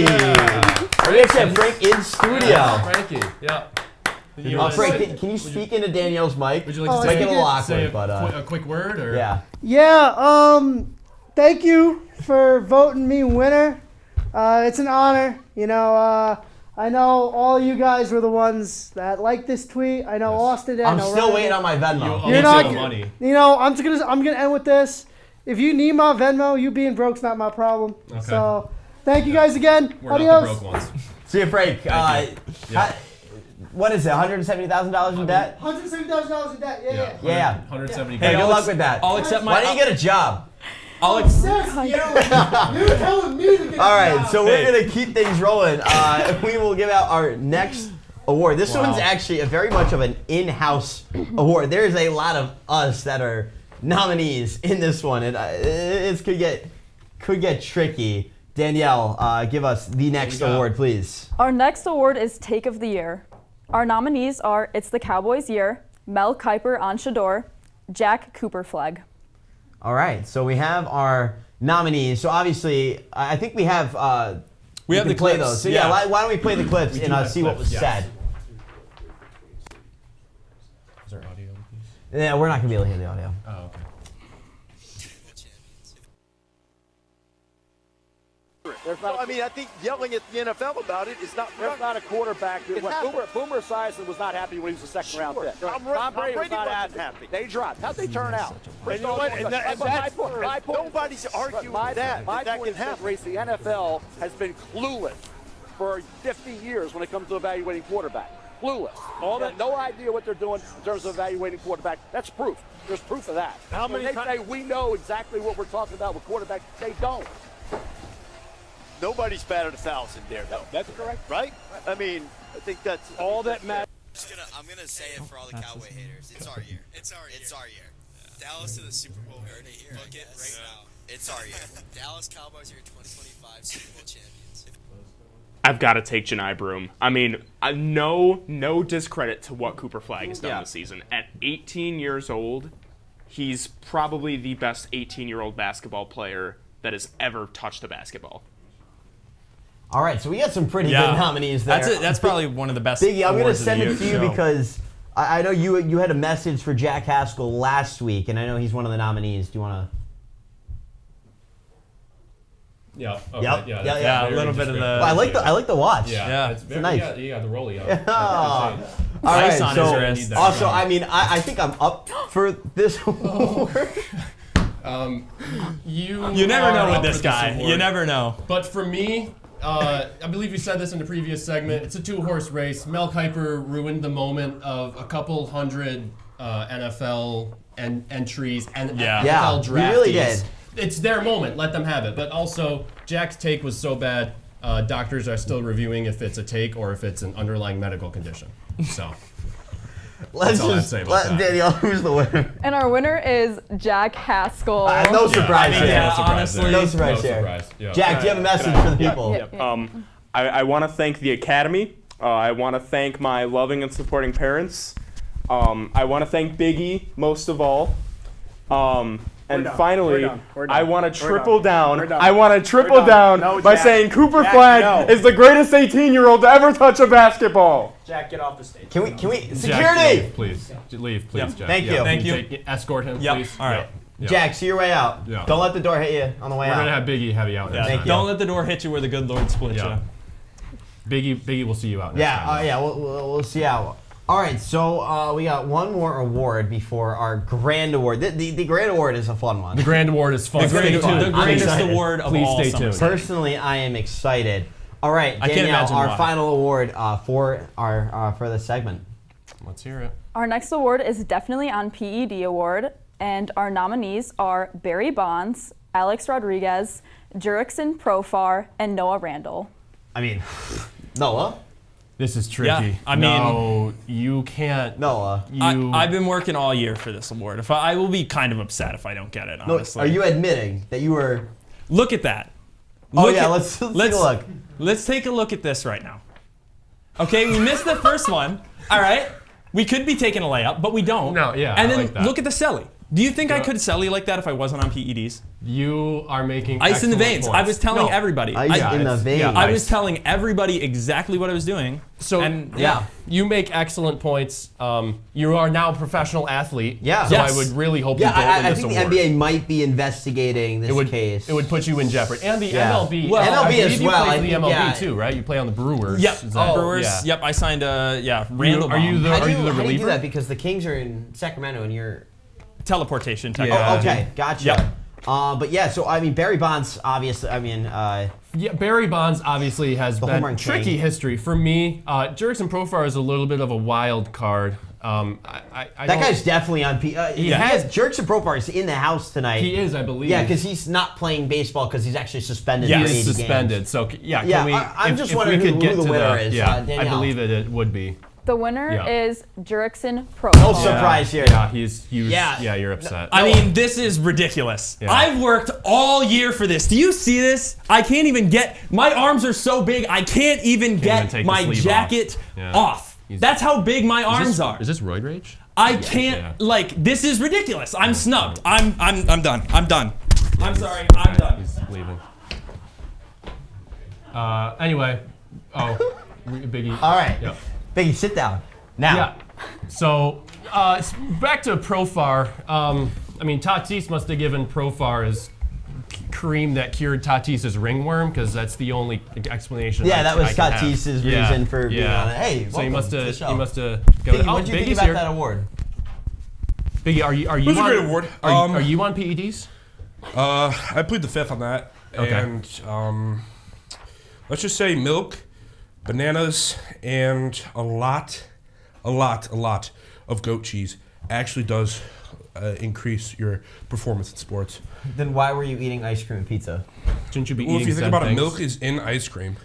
A: We actually have Frank in studio.
F: Yeah, Frankie. Yeah.
A: Frank, can you speak into Danielle's mic?
F: Would you like to
A: Make it a little
F: say
A: awkward, but
F: a quick word? Or?
A: yeah.
L: Yeah, thank you for voting me winner. It's an honor. You know, I know all you guys were the ones that liked this tweet. I know Austin did.
A: I'm still waiting on my Venmo.
L: You're not money. You know, I'm gonna end with this. If you need my Venmo, you being broke's not my problem.
F: Okay.
L: So, thank you guys again.
F: We're
L: Adios.
F: not the broke ones.
A: See you, Frank. What is it? $170,000 in debt?
L: $170,000 in debt. Yeah.
A: Yeah.
F: 170.
A: Hey, good luck with that.
I: I'll accept my.
A: Why don't you get a job?
L: You're telling me to get
A: All right,
L: a job.
A: so we're gonna keep things rolling. We will give out our next award. This one's actually very much of an in-house award. There's a lot of us that are nominees in this one, and it could get tricky. Danielle, give us the next award, please.
M: Our next award is Take of the Year. Our nominees are It's the Cowboys' Year, Mel Kiper on Shador, Jack Cooper Flag.
A: All right, so we have our nominees. So obviously, I think we have. We
I: have
A: can
I: the
A: play
I: clips.
A: those. So
I: Yeah.
A: why don't we play the clips and see what was said?
F: Is there audio?
A: Yeah, we're not gonna be able to hear the audio.
F: Oh, okay.
O: I mean, I think yelling at the NFL about it is not. There's not a quarterback. Boomer Esiason was not happy when he was a second round pick. Tom Brady was not happy. They dropped. How'd they turn out?
L: And you know what? And that's
O: my point. Nobody's arguing that.
L: My
O: that
L: point
O: can happen.
L: is, the NFL has been clueless for 50 years when it comes to evaluating quarterback. Clueless. They have no idea what they're doing in terms of evaluating quarterback. That's proof. There's proof of that.
O: How many
L: When they say we know exactly what we're talking about with quarterback, they don't.
O: Nobody's batted 1,000 there, though.
L: That's correct.
O: Right? I mean, I think that's
L: all that matters.
P: I'm gonna say it for all the Cowboy haters. It's our year. It's our year. Dallas to the Super Bowl. Book it right now. It's our year. Dallas Cowboys are your 2025 Super Bowl champions.
I: I've got to take Janai Broom. I mean, no discredit to what Cooper Flag has done this season. At 18 years old, he's probably the best 18-year-old basketball player that has ever touched a basketball.
A: All right, so we got some pretty good nominees there.
I: That's it. That's probably one of the best.
A: Biggie, I'm going to
I: awards of
A: send
I: the
A: it to you
I: show.
A: because I know you had a message for Jack Haskell last week, and I know he's one of the nominees. Do you want to?
F: Yeah. Okay.
A: Yep.
F: Yeah.
I: A little bit of the.
A: Well, I like the watch.
F: Yeah.
A: It's nice.
F: Yeah, the rollie.
A: All right.
I: Ice on his wrist.
A: Also, I mean, I think I'm up for this award.
F: You
I: never know with
F: up
I: this
F: for
I: guy.
F: award.
I: You never know.
F: But for me, I believe you said this in the previous segment. It's a two-horse race. Mel Kiper ruined the moment of a couple hundred NFL entries and NFL draftees.
A: He really did.
F: It's their moment. Let them have it. But also, Jack's take was so bad, doctors are still reviewing if it's a take or if it's an underlying medical condition. So.
A: Let's
F: That's all I have to
A: just
F: say about that.
A: Danielle, who's the winner?
M: And our winner is Jack Haskell.
A: No surprise here.
I: Honestly,
A: no surprise here. Jack, do you have a message for the people?
I: I want to thank the Academy. I want to thank my loving and supporting parents. I want to thank Biggie most of all. And
E: done.
I: finally,
E: We're done. We're done.
I: I want to
E: We're
I: triple
E: done. We're
I: down.
E: done.
I: I want to triple
E: We're done.
I: down
E: No,
I: by
E: Jack.
I: saying Cooper
E: Jack,
I: Flagg
E: no.
I: is the greatest 18-year-old to ever touch a basketball.
E: Jack, get off the stage.
A: Can we
F: Jack,
A: security?
F: leave, please. Leave, please,
A: Yep.
F: Jack.
A: Thank you.
F: Yeah,
A: Thank
F: can
A: you.
F: Escort him,
Q: Yep.
F: please.
Q: All right.
F: Yeah.
A: Jack, see your way out.
F: Yeah.
A: Don't let the door hit you on the way
F: We're
A: out.
F: gonna have Biggie have you out.
Q: Yeah.
F: next time.
Q: Don't let the door hit you where the good Lord split
F: Yeah.
Q: you.
F: Biggie will see you out next
A: Yeah,
F: time.
A: yeah, we'll see how. All right, so we got one more award before our grand award. The grand award is a fun one.
F: The grand award is fun.
Q: The
A: I'm
Q: greatest
A: excited.
Q: award of
F: Please
Q: all
F: stay
Q: summer.
F: tuned.
A: Personally, I am excited. All right,
Q: I can't
A: Danielle,
Q: imagine
A: our
Q: why.
A: final award for our for the segment.
F: Let's hear it.
M: Our next award is definitely on PED award, and our nominees are Barry Bonds, Alex Rodriguez, Jurickson Profar, and Noah Randall.
A: I mean, Noah.
F: This is tricky.
Q: Yeah, I mean-
F: no, you can't.
A: Noah.
Q: I've been working all year for this award. I will be kind of upset if I don't get it,
A: No,
Q: honestly.
A: are you admitting that you were?
Q: Look at that.
A: Oh
Q: Look
A: yeah,
Q: at-
A: let's take a look.
Q: Let's take a look at this right now. Okay, we missed the first one. All right. We could be taking a layup, but we don't.
F: No, yeah,
Q: And
F: I
Q: then
F: like that.
Q: look at the celly. Do you think I
F: Yeah.
Q: could celly like that if I wasn't on PEDs?
F: You are making
Q: Ice in the
F: excellent
Q: veins.
F: points.
Q: I was telling
F: No.
Q: everybody.
A: Ice in the veins.
Q: I was telling everybody exactly what I was doing.
F: So
Q: and
A: Yeah.
F: you make excellent points. You are now a professional athlete.
A: Yeah.
F: So
Q: Yes.
F: I would really hope
A: Yeah,
F: you don't win
A: I
F: this
A: think
F: award.
A: the NBA might be investigating this
F: It would put you in jeopardy. And the
A: Yeah.
F: MLB.
A: Well,
F: I
A: MLB
F: believe
A: as
F: you
A: well.
F: play
A: I
F: for the
A: think,
F: MLB
A: yeah.
F: too, right? You play on the Brewers.
Q: Yep.
F: Is that-
Q: Brewers.
F: yeah.
Q: Yep. I signed Randall.
F: Are you the
A: How do you,
F: are you the
A: how do you do
F: reliever?
A: that? Because the Kings are in Sacramento and you're.
Q: teleportation?
F: Yeah.
A: Oh, okay, gotcha.
Q: Yep.
A: But yeah, so I mean Barry Bonds, obviously. I mean,
F: Yeah, Barry Bonds obviously has
A: The home
F: been
A: run
F: tricky
A: king.
F: history for me. Jurickson Profar is a little bit of a wild card. I
A: that
F: don't-
A: guy's definitely on.
F: He has-
A: Jurickson Profar is in the house tonight.
F: He is, I believe.
A: Yeah, because he's not playing baseball because he's actually suspended.
F: He
A: for
F: is
A: 80
F: suspended.
A: games.
F: So yeah,
A: Yeah,
F: can we?
A: I'm just
F: if
A: wondering
F: we could
A: who
F: get
A: the
F: to
A: winner is,
F: Yeah, I
A: Danielle.
F: believe it would be.
M: The winner
F: Yeah.
M: is Jurickson Profar.
A: No surprise here.
F: Yeah, he's huge.
Q: Yeah.
F: Yeah, you're upset.
Q: I mean, this is ridiculous.
F: Yeah.
Q: I've worked all year for this. Do you see this? I can't even get. My arms are so big, I can't even
F: even
Q: get
F: take the
Q: my
F: sleeve
Q: jacket
F: off. Yeah.
Q: off. That's how big my arms are.
F: Is this roid rage?
Q: I can't. Like, this is ridiculous. I'm snubbed. I'm done. I'm done. I'm sorry. I'm done.
F: He's leaving. Anyway, Biggie.
A: All right,
F: Yeah.
A: Biggie, sit down now.
F: Yeah. So back to Profar. I mean, Tatis must have given Profar his cream that cured Tatis's ringworm, because that's the only explanation.
A: Yeah,
F: I-
A: that was
F: I can have.
A: Tatis's
F: Yeah,
A: reason for being
F: yeah.
A: on it. Hey,
F: so he
A: welcome
F: must
A: to the
F: have.
A: show.
F: He must have.
A: Biggie, what do you think
F: Biggie's
A: about
F: here.
A: that award?
F: Biggie, are you
I: It was a
F: on,
I: great award.
F: Are you on PEDs?
I: I plead the fifth on that.
F: Okay.
I: And let's just say milk, bananas, and a lot of goat cheese actually does increase your performance in sports.
A: Then why were you eating ice cream and pizza?
F: Shouldn't you be
I: Well, if
F: eating
I: you think
F: said
I: about it,
F: things?
I: milk is in ice cream.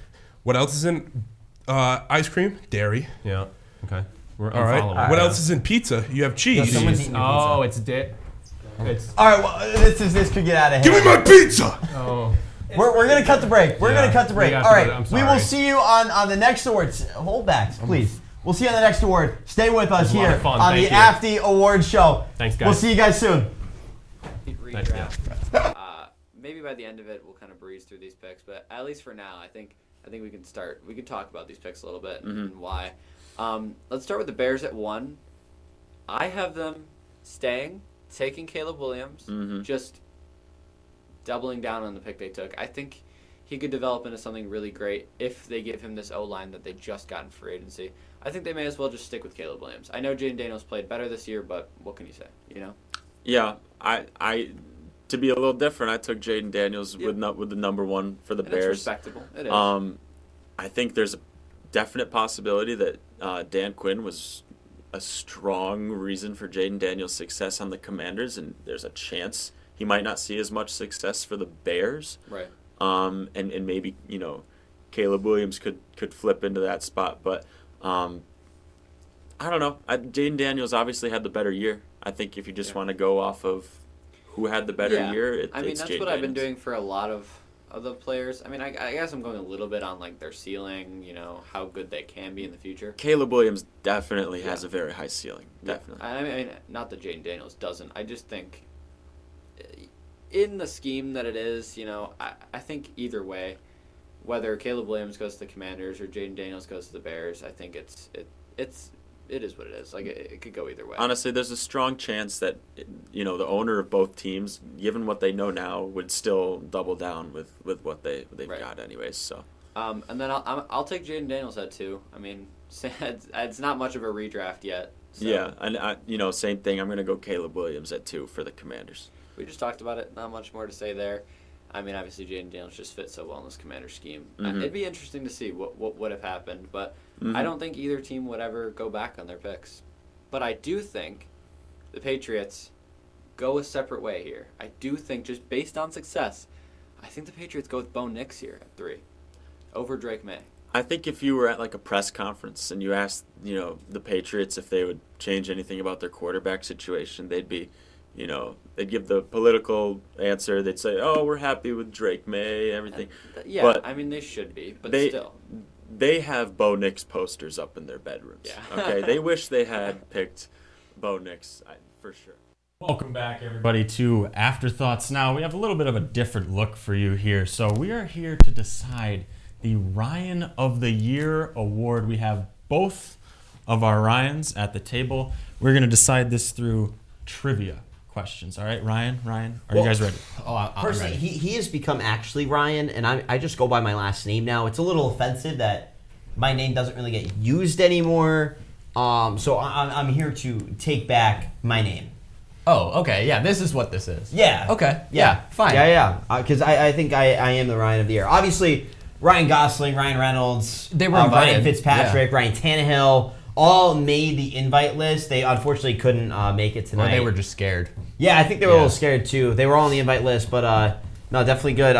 I: What else is in ice cream? Dairy.
F: Yeah. Okay. We're
I: All right.
F: unfollowing.
I: What else is in pizza? You have cheese.
A: someone's eating your
F: Oh, it's It's.
A: All right, well, this could get out of hand.
I: Give me my pizza.
F: Oh.
A: We're gonna cut the break. We're
F: Yeah,
A: gonna cut the break.
F: we have
A: All
F: to
A: right,
F: go- I'm
A: we will
F: sorry.
A: see you on the next awards. Hold back, please. We'll see you on the next award. Stay with us
F: It was a lot
A: here
F: of fun.
A: on the
F: Thank you.
A: AFD Awards Show.
F: Thanks, guys.
A: We'll see you guys soon.
R: Redraft. Maybe by the end of it, we'll kind of breeze through these picks, but at least for now, I think we can start. We can talk about these picks a little bit and why. Let's start with the Bears at 1. I have them staying, taking Caleb Williams, just doubling down on the pick they took. I think he could develop into something really great if they give him this O-line that they just got in free agency. I think they may as well just stick with Caleb Williams. I know Jaden Daniels played better this year, but what can you say? You know?
D: Yeah, I to be a little different, I took Jaden Daniels with the number 1 for the
R: And
D: Bears.
R: it's respectable. It is.
D: I think there's a definite possibility that Dan Quinn was a strong reason for Jaden Daniels' success on the Commanders, and there's a chance he might not see as much success for the Bears.
R: Right.
D: And maybe, Caleb Williams could flip into that spot, but I don't know. Jaden Daniels obviously had the better year. I think if you just want to go off of who had the better year, it's
R: that's
D: Jaden
R: what I've been
D: Daniels.
R: doing for a lot of the players. I mean, I guess I'm going a little bit on like their ceiling, how good they can be in the future.
D: Caleb Williams definitely has a very high ceiling. Definitely.
R: I mean, not that Jaden Daniels doesn't. I just think in the scheme that it is, I think either way, whether Caleb Williams goes to the Commanders or Jaden Daniels goes to the Bears, I think it is what it is. Like it could go either way.
D: Honestly, there's a strong chance that the owner of both teams, given what they know now, would still double down with what they've got anyways. So.
R: And then I'll take Jaden Daniels at 2. I mean, it's not much of a redraft yet. So.
D: Yeah, and same thing. I'm gonna go Caleb Williams at 2 for the Commanders.
R: We just talked about it. Not much more to say there. I mean, obviously Jaden Daniels just fits so well in this Commander scheme. It'd be interesting to see what would have happened, but I don't think either team would ever go back on their picks. But I do think the Patriots go a separate way here. I do think, just based on success, I think the Patriots go with Bo Nix here at 3 over Drake May.
D: I think if you were at like a press conference and you asked, the Patriots if they would change anything about their quarterback situation, they'd be, they'd give the political answer. They'd say, "Oh, we're happy with Drake May, everything."
R: Yeah,
D: but
R: I mean they should be, but still.
D: They have Bo Nix posters up in their bedrooms.
R: Yeah.
D: Okay, they wish they had picked Bo Nix for sure.
I: Welcome back, everybody, to Afterthoughts. Now, we have a little bit of a different look for you here. So we are here to decide the Ryan of the Year award. We have both of our Ryans at the table. We're going to decide this through trivia questions. All right, Ryan, are you guys ready?
A: Oh, I'm personally, ready. He has become actually Ryan, and I just go by my last name now. It's a little offensive that my name doesn't really get used anymore. So I'm here to take back my name.
C: Oh, okay. Yeah, this is what this is.
A: Yeah.
C: Okay. Yeah, fine.
A: Yeah. Because I think I am the Ryan of the Year. Obviously, Ryan Gosling, Ryan Reynolds,
C: they were invited.
A: Ryan Fitzpatrick, Ryan Tannehill, all made the invite list. They unfortunately couldn't make it tonight.
C: Or they were just scared.
A: Yeah, I think they were a little scared too. They were all on the invite list, but no, definitely good.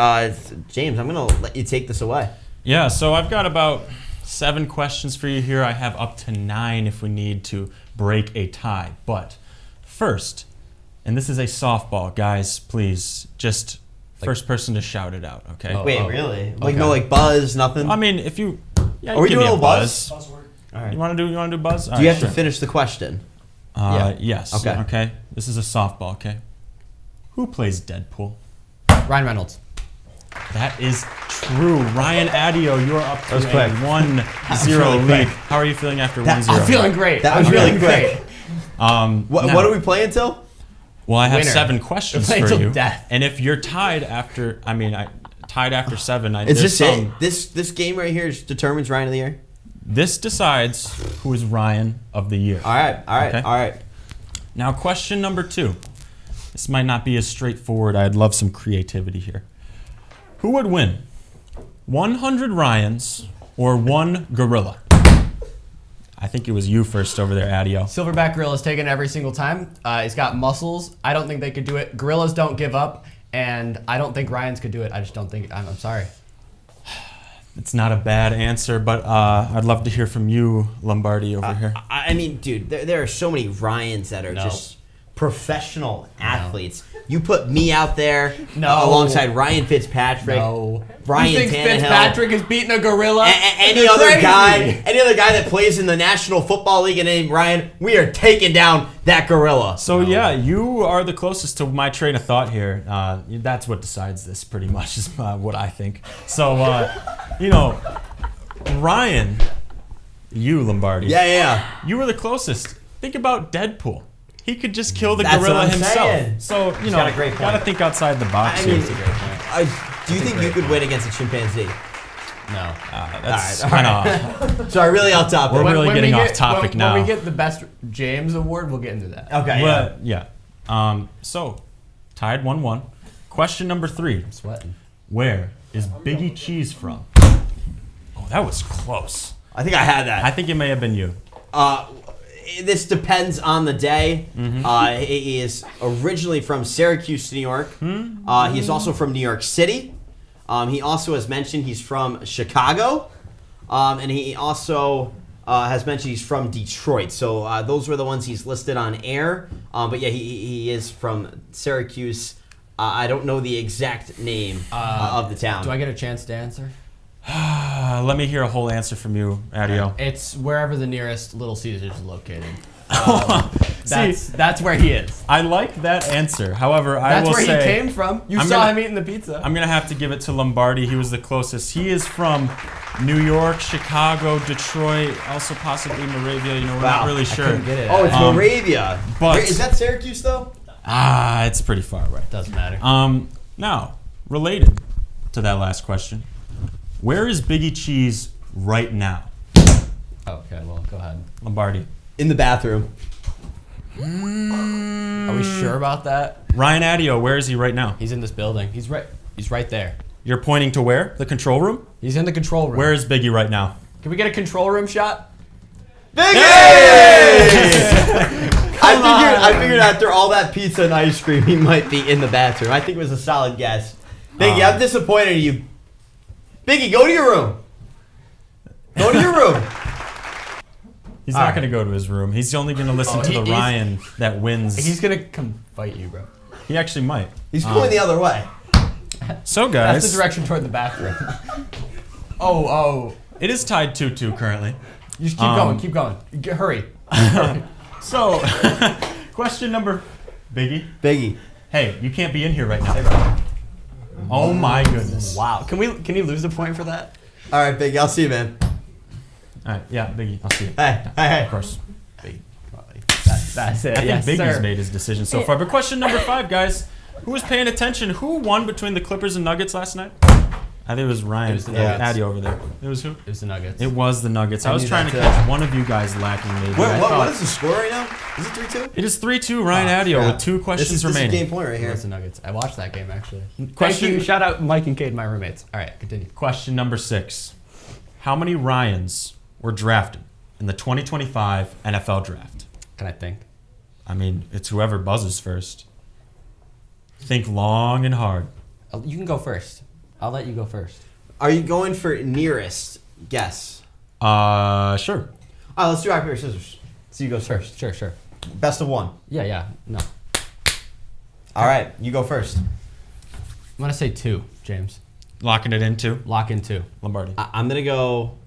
A: James, I'm going to let you take this away.
I: Yeah, so I've got about 7 questions for you here. I have up to 9 if we need to break a tie. But first, and this is a softball, guys, please, just first person to shout it out, okay?
A: Wait, really? Like no buzz, nothing?
I: I mean, if you... Yeah,
A: Are we
I: give
A: doing
I: me
A: a little buzz?
I: All right. You want to do buzz?
A: Do you have to finish the question?
I: Yes. Okay. This is a softball, okay? Who plays Deadpool?
C: Ryan Reynolds.
I: That is true. Ryan Adio, you're up to a
A: quick.
I: 1-0 lead. How are you feeling after 1-0?
C: I'm feeling great.
A: That was really quick.
I: What
A: are we playing till?
I: Well, I have
C: Winner.
I: 7 questions for
C: till
I: you.
C: death.
I: And if you're tied after, tied after 7,
A: Is this it? This game right here determines Ryan of the Year?
I: This decides who is Ryan of the Year.
A: All right.
I: Now, question number 2. This might not be as straightforward. I'd love some creativity here. Who would win? 100 Ryans or 1 gorilla? I think it was you first over there, Adio.
C: Silverback gorilla's taken every single time. He's got muscles. I don't think they could do it. Gorillas don't give up, and I don't think Ryans could do it. I just don't think. I'm sorry.
I: It's not a bad answer, but I'd love to hear from you, Lombardi, over here.
A: I mean, dude, there are so many Ryans that are just professional athletes. You put me out there alongside Ryan Fitzpatrick. Ryan
C: you think
A: Tannehill.
C: Fitzpatrick is beating a gorilla?
A: Any other guy that plays in the National Football League and named Ryan, we are taking down that gorilla.
I: So yeah, you are the closest to my train of thought here. That's what decides this, pretty much, is what I think. So, Ryan, you, Lombardi.
A: Yeah.
I: You were the closest. Think about Deadpool. He could just kill the
A: That's
I: gorilla
A: what I'm
I: himself.
A: saying.
I: So,
A: He's got a great point.
I: gotta think outside the box.
A: I mean, do you think you could win against a chimpanzee?
C: No.
I: That's
A: all
I: kind of...
A: Sorry, really off topic.
I: We're really getting off topic now.
C: When we get the best James award, we'll get into that.
A: Okay.
I: So, tied 1-1. Question number 3.
C: I'm sweating.
I: Where is Biggie Cheese from? Oh, that was close.
A: I think I had that.
I: I think it may have been you.
A: This depends on the day. He is originally from Syracuse, New York. He is also from New York City. He also has mentioned he's from Chicago. And he also has mentioned he's from Detroit. So those were the ones he's listed on air. But yeah, he is from Syracuse. I don't know the exact name of the town.
C: Do I get a chance to answer?
I: Let me hear a whole answer from you, Adio.
C: It's wherever the nearest Little Caesars is located. That's where he is.
I: I like that answer. However, I
C: That's
I: will
C: where
I: say
C: he came from. You saw him eating the pizza.
I: I'm gonna have to give it to Lombardi. He was the closest. He is from New York, Chicago, Detroit, also possibly Moravia. You know, we're not really sure.
A: Oh, it's Moravia.
I: But
A: Is that Syracuse though?
I: it's pretty far away.
C: Doesn't matter.
I: Now, related to that last question, where is Biggie Cheese right now?
C: Okay, well, go ahead.
I: Lombardi.
A: In the bathroom.
C: Are we sure about that?
I: Ryan Adio, where is he right now?
C: He's in this building. He's right there.
I: You're pointing to where? The control room?
C: He's in the control room.
I: Where is Biggie right now?
C: Can we get a control room shot?
A: Biggie! I figured after all that pizza and ice cream, he might be in the bathroom. I think it was a solid guess. Biggie, I'm disappointed in you. Biggie, go to your room. Go to your room.
I: He's not going to go to his room. He's only going to listen to the Ryan that wins.
C: He's going to come fight you, bro.
I: He actually might.
A: He's going the other way.
I: So, guys.
C: That's the direction toward the bathroom.
I: It is tied 2-2 currently.
C: You just keep going. Hurry.
I: So, question number... Biggie. Hey, you can't be in here right now. Oh my goodness.
C: Wow. Can you lose a point for that?
A: All right, Biggie. I'll see you, man.
I: All right, yeah, Biggie. I'll see you.
A: Hey.
I: Of course.
A: Biggie.
C: That's it.
I: I think
C: Yes,
I: Biggie's
C: sir.
I: made his decision so far. But question number 5, guys. Who was paying attention? Who won between the Clippers and Nuggets last night? I think it was Ryan.
C: It was the Nuggets.
I: Addy over there. It was who?
C: It was the Nuggets.
I: It was the Nuggets. I was
C: knew
I: trying to
C: that,
I: catch one of you guys lacking maybe.
A: What is the score right now? Is it 3-2?
I: It is 3-2 Ryan Adio with 2 questions remaining.
A: This is game point right here.
C: That's the Nuggets. I watched that game actually. Thank
I: Question-
C: you. Shout out Mike and Cade, my roommates. All right, continue.
I: Question number 6. How many Ryans were drafted in the 2025 NFL draft?
C: Can I think?
I: I mean, it's whoever buzzes first. Think long and hard.
C: You can go first. I'll let you go first.
A: Are you going for nearest guess?
I: Sure.
A: All right, let's do rock, paper, scissors. So you go first.
C: Sure.
A: Best of one.
C: Yeah. No.
A: All right, you go first.
C: I'm gonna say 2, James.
I: Locking it in 2.
C: Lock in 2.
I: Lombardi.
A: I'm gonna go.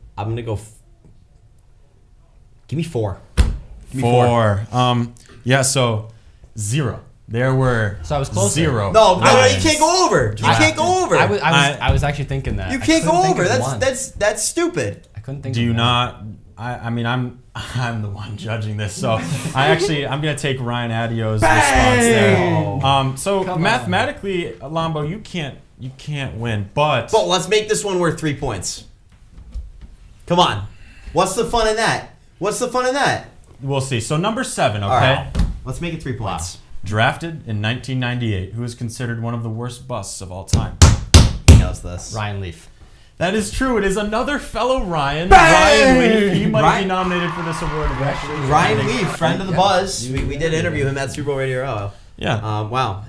A: Give me 4. Give me
I: 4. Yeah. So 0. There were.
C: So I was closer.
I: 0.
A: No, you can't go over. You can't go over.
C: I was actually thinking that.
A: You can't go over.
C: That's
A: That's stupid.
C: I couldn't think.
I: Do
C: of
I: you
C: one.
I: not? I mean, I'm the one judging this, so I'm gonna take Ryan Adio's response there. So
C: Come
I: mathematically, Lambo, you can't win, but
A: let's make this one worth 3 points. Come on. What's the fun in that?
I: we'll see. So number 7, okay.
A: All right. Let's make it 3 points.
I: Drafted in 1998, who is considered one of the worst busts of all time.
A: He knows this.
C: Ryan Leaf.
I: That is true. It is another fellow Ryan. Ryan Leaf. He might be nominated for this award eventually.
A: Ryan Leaf, friend of the Buzz. We did interview him at Super Bowl Radio Row.
I: Yeah.
A: Wow.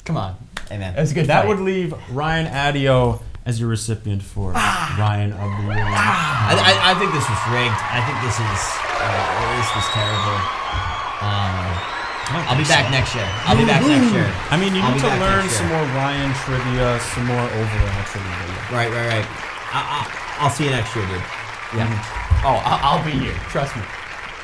C: Come on.
A: Hey, man.
C: It was a good
I: That
C: fight.
I: would leave Ryan Adio as your recipient for Ryan of the Year.
A: I think this was rigged. I think this was terrible. I'll be back next year.
I: I mean, you need to learn some more Ryan trivia, some more overall trivia.
A: Right. I'll see you next year, dude.
C: Yeah. Oh, I'll be here. Trust me.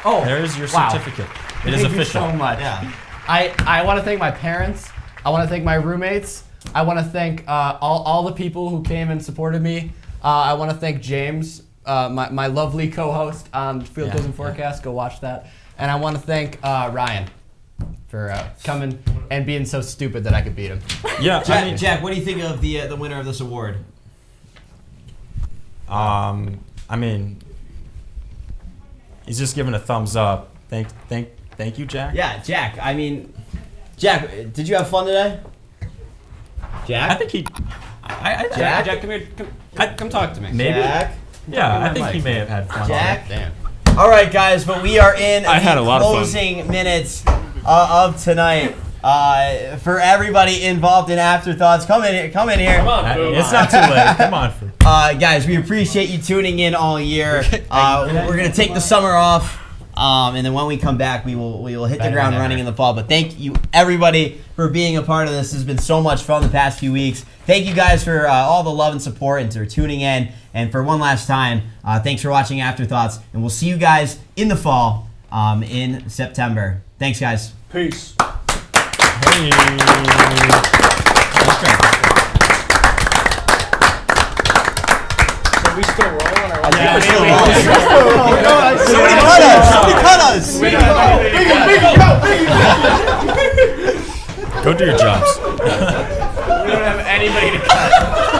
C: Oh,
I: there's your
C: wow.
I: certificate. It is
C: Thank you
I: official.
C: so much.
A: Yeah.
C: I want to thank my parents. I want to thank my roommates. I want to thank all the people who came and supported me. I want to thank James, my lovely co-host on Field Goals and Forecast. Go watch that. And I want to thank Ryan for coming and being so stupid that I could beat him.
I: Yeah,
A: Jack, what do you think of the winner of this award?
I: I mean, he's just giving a thumbs up. Thank you, Jack.
A: Yeah, Jack. I mean, Jack, did you have fun today? Jack?
I: I think he.
C: Jack, come here. Come talk to me.
I: Maybe.
A: Jack?
I: Yeah, I think he may have had fun.
A: Jack?
C: Damn.
A: All right, guys, but we are in
I: I had a lot of fun.
A: closing minutes of tonight. For everybody involved in Afterthoughts, come in here. Come on,
I: It's not too late. Come on.
A: Guys, we appreciate you tuning in all year. We're gonna take the summer off, and then when we come back, we will hit the ground running in the fall. But thank you, everybody, for being a part of this. This has been so much fun the past few weeks. Thank you guys for all the love and support and for tuning in. And for one last time, thanks for watching Afterthoughts, and we'll see you guys in the fall. in September. Thanks, guys.
J: Peace.
Q: Hey.
J: Are we still rolling? Or
A: Somebody cut us! Somebody cut us!
I: Go do your jobs.
C: We don't have anybody to cut.